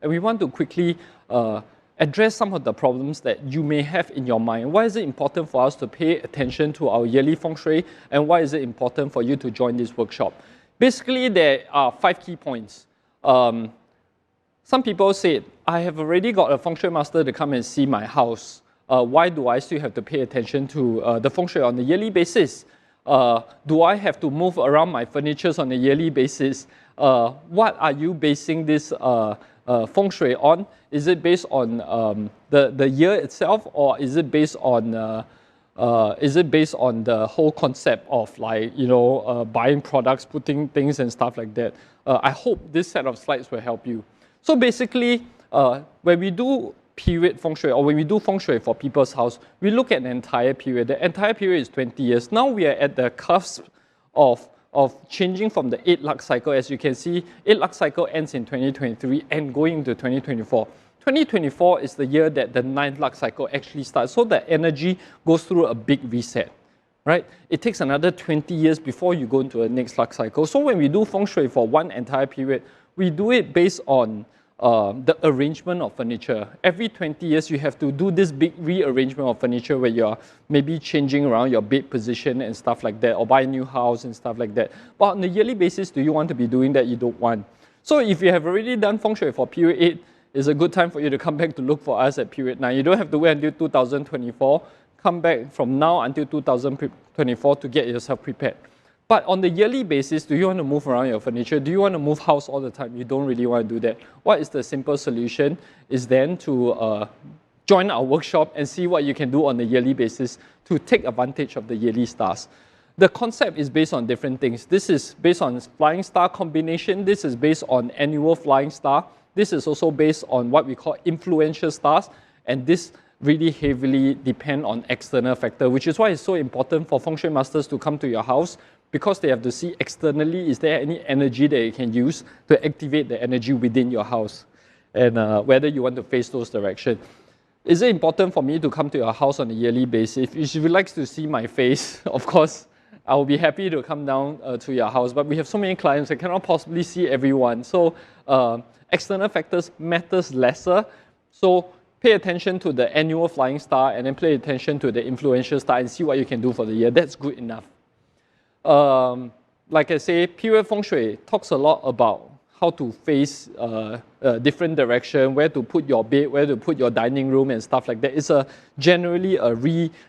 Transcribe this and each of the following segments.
And we want to quickly address some of the problems that you may have in your mind. Why is it important for us to pay attention to our yearly feng shui, and why is it important for you to join this workshop? Basically, there are 5 key points. Some people say, I have already got a feng shui master to come and see my house. Why do I still have to pay attention to the feng shui on a yearly basis? Do I have to move around my furniture on a yearly basis? What are you basing this feng shui on? Is it based on the year itself, or is it based on the whole concept of, like, buying products, putting things and stuff like that? I hope this set of slides will help you. So basically, when we do period feng shui, or when we do feng shui for people's house, we look at the entire period. The entire period is 20 years. Now we are at the cusp of changing from the 8 lux cycle. As you can see, 8 lux cycle ends in 2023 and going into 2024. 2024 is the year that the 9th lux cycle actually starts. So the energy goes through a big reset, right? It takes another 20 years before you go into the next lux cycle. So when we do feng shui for one entire period, we do it based on the arrangement of furniture. Every 20 years, you have to do this big rearrangement of furniture where you're maybe changing around your bed position and stuff like that, or buy a new house and stuff like that. But on a yearly basis, do you want to be doing that? You don't want. So if you have already done feng shui for period 8, it's a good time for you to come back to look for us at period 9. You don't have to wait until 2024. Come back from now until 2024 to get yourself prepared. But on the yearly basis, do you want to move around your furniture? Do you want to move house all the time? You don't really want to do that. What is the simple solution? Is then to join our workshop and see what you can do on a yearly basis to take advantage of the yearly stars. The concept is based on different things. This is based on flying star combination. This is based on annual flying star. This is also based on what we call influential stars. And this really heavily depend on external factor, which is why it's so important for feng shui masters to come to your house, because they have to see externally, is there any energy that you can use to activate the energy within your house, and whether you want to face those directions. Is it important for me to come to your house on a yearly basis? If you would like to see my face, of course, I will be happy to come down to your house, but we have so many clients, I cannot possibly see everyone. So external factors matters lesser. So pay attention to the annual flying star, and then pay attention to the influential star and see what you can do for the year. That's good enough. Like I say, period feng shui talks a lot about how to face different direction, where to put your bed, where to put your dining room and stuff like that. It's generally a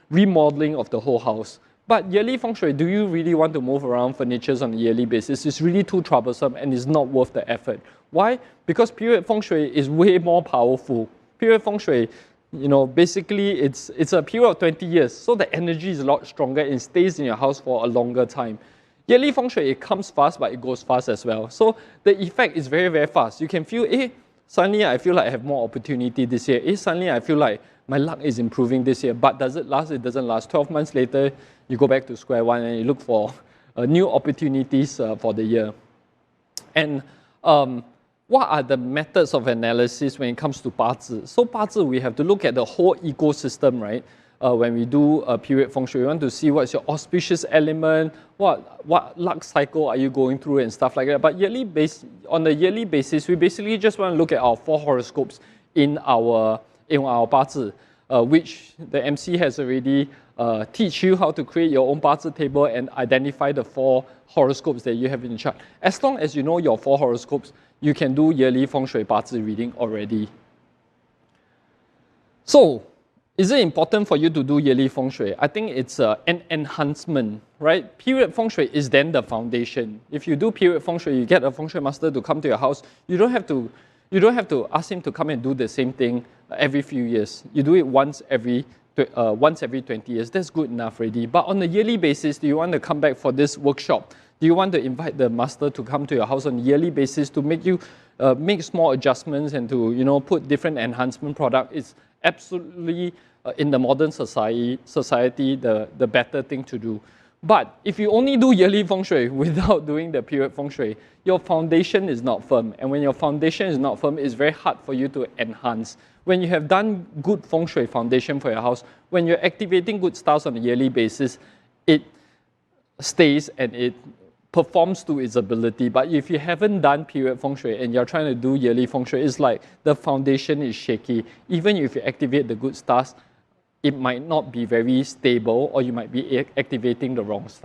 remodeling of the whole house. But yearly feng shui, do you really want to move around furniture on a yearly basis? It's really too troublesome and it's not worth the effort. Why? Because period feng shui is way more powerful. Period feng shui, basically it's a period of 20 years, so the energy is a lot stronger and stays in your house for a longer time. Yearly feng shui, it comes fast, but it goes fast as well. So the effect is very, very fast. You can feel, suddenly I feel like I have more opportunity this year. Suddenly I feel like my luck is improving this year. But does it last? It doesn't last. 12 months later, you go back to square one and you look for new opportunities for the year. And what are the methods of analysis when it comes to 八字? So 八字, we have to look at the whole ecosystem, right? When we do a period feng shui, we want to see what's your auspicious element, what luck cycle are you going through and stuff like that. But on the yearly basis, we basically just want to look at our 4 horoscopes in our 八字, which the MC has already teach you how to create your own 八字 table and identify the 4 horoscopes that you have in the chart. As long as you know your 4 horoscopes, you can do yearly feng shui 八字 reading already. So, is it important for you to do yearly feng shui? I think it's an enhancement, right? Period feng shui is then the foundation. If you do period feng shui, you get a feng shui master to come to your house. You don't have to ask him to come and do the same thing every few years. You do it once every 20 years. That's good enough already. But on a yearly basis, do you want to come back for this workshop? Do you want to invite the master to come to your house on a yearly basis to make you make small adjustments and to put different enhancement product? It's absolutely in the modern society the better thing to do. But if you only do yearly feng shui without doing the period feng shui, your foundation is not firm. And when your foundation is not firm, it's very hard for you to enhance. When you have done good feng shui foundation for your house, when you're activating good stars on a yearly basis, it stays and it performs to its ability. But if you haven't done period feng shui and you're trying to do yearly feng shui, it's like the foundation is shaky. Even if you activate the good stars, it might not be very stable, or you might be activating the wrong stars.